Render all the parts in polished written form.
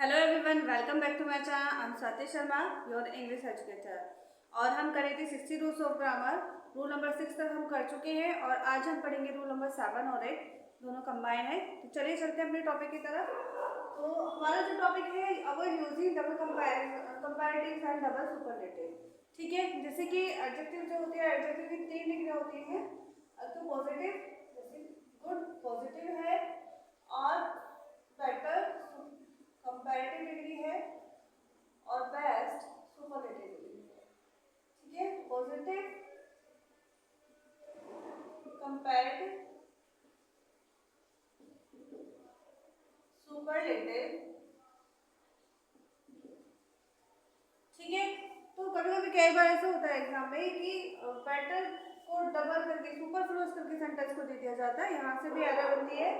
Hello everyone, welcome back to my channel. I am Swati Sharma, your English educator. और हम कर रहे थे 60 rules of grammar. Rule number 6 तक हम कर चुके हैं और आज हम पढ़ेंगे रूल नंबर 7 और 8, दोनों कंबाइन है। तो चलिए चलते हैं अपने टॉपिक की तरफ। तो हमारा जो टॉपिक है avoid using double comparative and double superlative. ठीक है, जैसे कि एडजेक्टिव जो होते हैं, एडजेक्टिव की 3 डिग्री होती है। तो पॉजिटिव जैसे गुड पॉजिटिव है, और बेटर कंपैरेटिव डिग्री है, और बेस्ट सुपरलेटिव डिग्री है। ठीक है, पॉजिटिव कंपैरेटिव सुपरलेटिव। ठीक है, तो कभी कभी कई बार ऐसा होता है एग्जाम में कि बेटर को डबल करके सुपरफ्लूअस करके सेंटेंस को दे दिया जाता है, यहाँ से भी एरर होती है।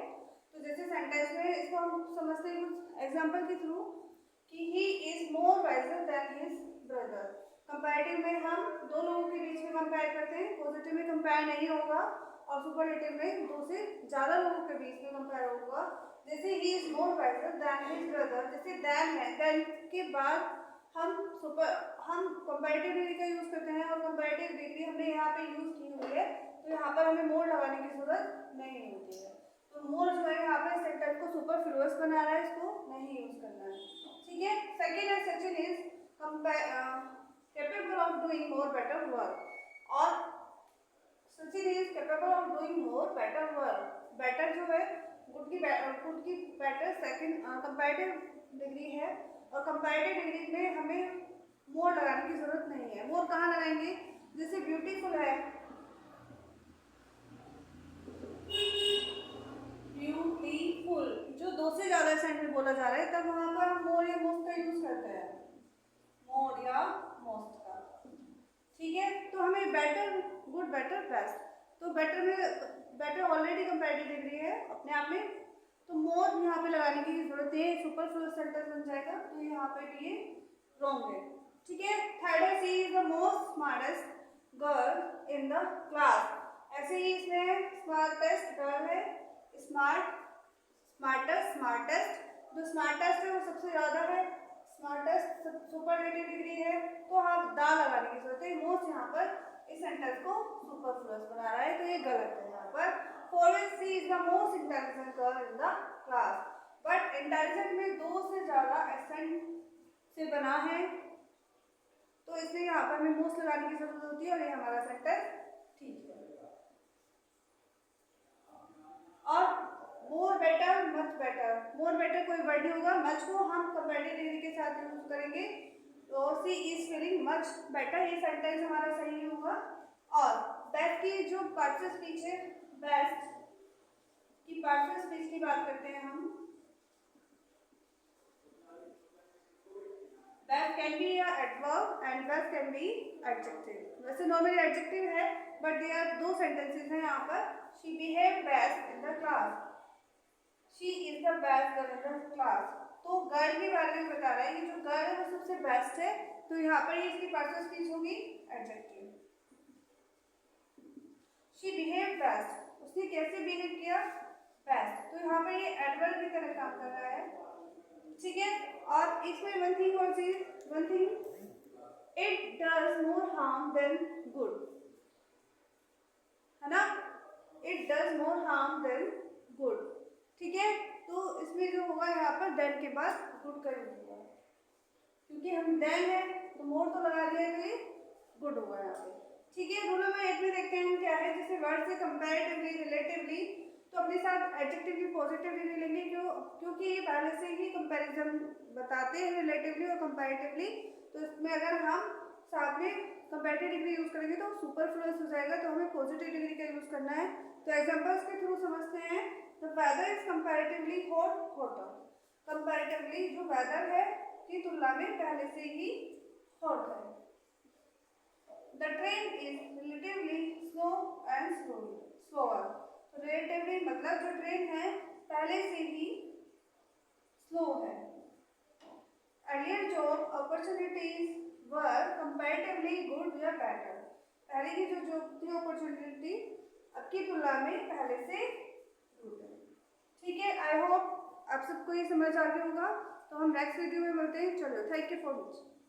तो जैसे सेंटेंस में इसको हम समझते हैं कुछ एग्जांपल के थ्रू कि he is more visor then his brother. Comparative में हम दो लोगों के बीच में कंपेयर करते हैं, पॉजिटिव में कंपेयर नहीं होगा, और सुपरलेटिव में दो से ज्यादा लोगों के बीच में कंपेयर होगा। जैसे he is more visor then his brother, जैसे देन है, देन के बाद हम कंपैरेटिव डिग्री का यूज करते हैं, और कंपैरेटिव डिग्री हमने यहाँ पे यूज की हुई है, तो यहाँ पर हमें मोर लगाने की जरूरत नहीं होती है। तो मोर जो है यहाँ पे सेंटेंस को सुपरफ्लूअस बना रहा है, इसको नहीं यूज करना है। ठीक है, सेकंड है Sachin is capable of doing more better work, और Sachin is capable of doing more better work. Better जो है गुड की बेटर सेकंड कंपैरेटिव डिग्री है, और कंपैरेटिव डिग्री में हमें मोर लगाने की जरूरत नहीं है। मोर कहाँ लगाएंगे, जैसे ब्यूटीफुल है, ब्यूटीफुल जो दो से ज्यादा सेंट में बोला जा रहा है, तब वहां पर हम मोर या मोस्ट का यूज करते हैं, मोर या मोस्ट का। ठीक है, तो हमें बेटर गुड बेटर बेस्ट, तो बेटर में बेटर ऑलरेडी कंपैरेटिव डिग्री है अपने आप में, तो मोर यहाँ पे लगाने की जरूरत है, सुपरफ्लूअस सेंटेंस बन जाएगा, तो यहाँ पे भी ये रॉन्ग है। ठीक है, थर्ड है she is the most smartest girl in the class. ऐसे ही इसमें स्मार्टेस्ट गर्ल है, स्मार्ट स्मार्टेस्ट स्मार्टेस्ट, जो स्मार्टेस्ट है वो सबसे ज्यादा है, स्मार्टेस्ट सुपरलेटिव डिग्री है, तो आप दा लगाने की जरूरत है। मोस्ट यहाँ पर इस सेंटेंस को सुपरफ्लूअस बना रहा है, तो ये गलत है। यहाँ पर fourth C is the most intelligent girl in the class, but intelligent में दो से ज्यादा एसेंट से बना है, तो इसलिए यहाँ पर हमें मोस्ट लगाने की जरूरत होती है, और ये हमारा सेंटेंस ठीक है। और more better much better, more better कोई वर्ड नहीं होगा, मच को हम कंपैरेटिव डिग्री के साथ यूज करेंगे, तो सी इज फीलिंग मच बेटर, ये सेंटेंस हमारा सही होगा। और बेस्ट की जो पार्ट्स ऑफ स्पीच है, बेस्ट की पार्ट्स ऑफ स्पीच की बात करते हैं हम। Best can be adverb and best can be adjective. वैसे नॉर्मली एडजेक्टिव है, बट दे आर दो सेंटेंसेस हैं यहाँ पर। She behave best in the class, she is the best girl in the class, तो गर्ल के बारे में बता रहा है कि जो गर्ल है वो सबसे बेस्ट है, तो यहाँ पर ये इसकी पार्ट ऑफ स्पीच होगी एडजेक्टिव। शी बिहेव बेस्ट, उसने कैसे बिहेव किया, बेस्ट, तो यहाँ पर ये एडवर्ब की तरह काम कर रहा है। ठीक है, और इसमें one thing it does more harm then good, है ना, it does more harm then good. ठीक है, तो इसमें जो होगा यहाँ पर देन के बाद गुड कर दूंगा, क्योंकि हम देन है तो मोर तो लगा दिया, तो ये गुड होगा यहाँ पे। ठीक है, रूल नंबर 8 में देखते हैं हम क्या है। जैसे वर्ड से कंपैरेटिवली रिलेटिवली, तो अपने साथ एडजेक्टिव की पॉजिटिव डिग्री लेंगे, क्योंकि ये पहले से ही कंपैरिजन बताते हैं रिलेटिवली और कंपैरेटिवली, तो इसमें अगर हम साथ में कंपैरेटिव डिग्री यूज करेंगे तो सुपरफ्लूअस हो जाएगा, तो हमें पॉजिटिव डिग्री का यूज करना है। तो एग्जांपल्स के थ्रू समझते हैं। The weather is comparatively hotter, comparatively जो वेदर है की तुलना में पहले से ही हॉट है। The train is relatively slow and slower, relatively मतलब जो ट्रेन है पहले से ही स्लो है। Earlier job opportunities were comparatively good या बेटर, पहले की जो जॉब थी अपॉर्चुनिटी अब की तुलना में पहले से गुड है। ठीक है, आई होप आप सब सबको ये समझ आ गया होगा। तो हम नेक्स्ट वीडियो में मिलते हैं। चलो, थैंक यू फॉर वॉचिंग।